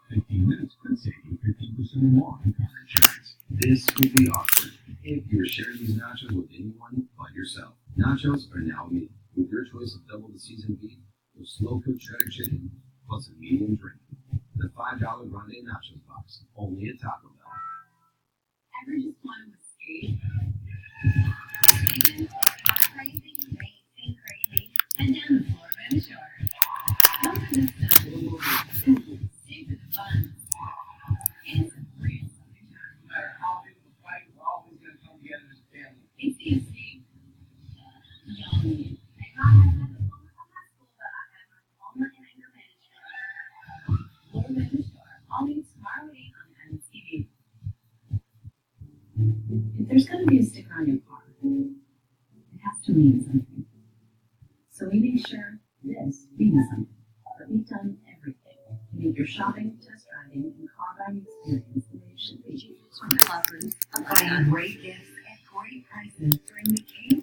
15 minutes could save you 15% or more on car insurance. This would be awkward if you were sharing these nachos with anyone but yourself. Nachos are now a meal, with your choice of double the seasoned beef or slow-cooked shredded chicken, plus a medium drink. The $5 Grande Nachos box, only at Taco Bell. Ever just want to escape? Crazy, and down the Florida shore. Welcome to Stay for the fun. It's a real southern time. No matter how big of a fight, we're always going to come together as a family. It's the escape. Yummy. I got my diploma from high school, but I have my diploma in anger management. Florida shore. All news tomorrow 8 on MTV. If there's going to be a sticker on your car, it has to mean something. So we make sure this means something. But we've done everything to make your shopping, test driving, and car buying experience the way it should be. For lovers of buying great gifts at great prices during the King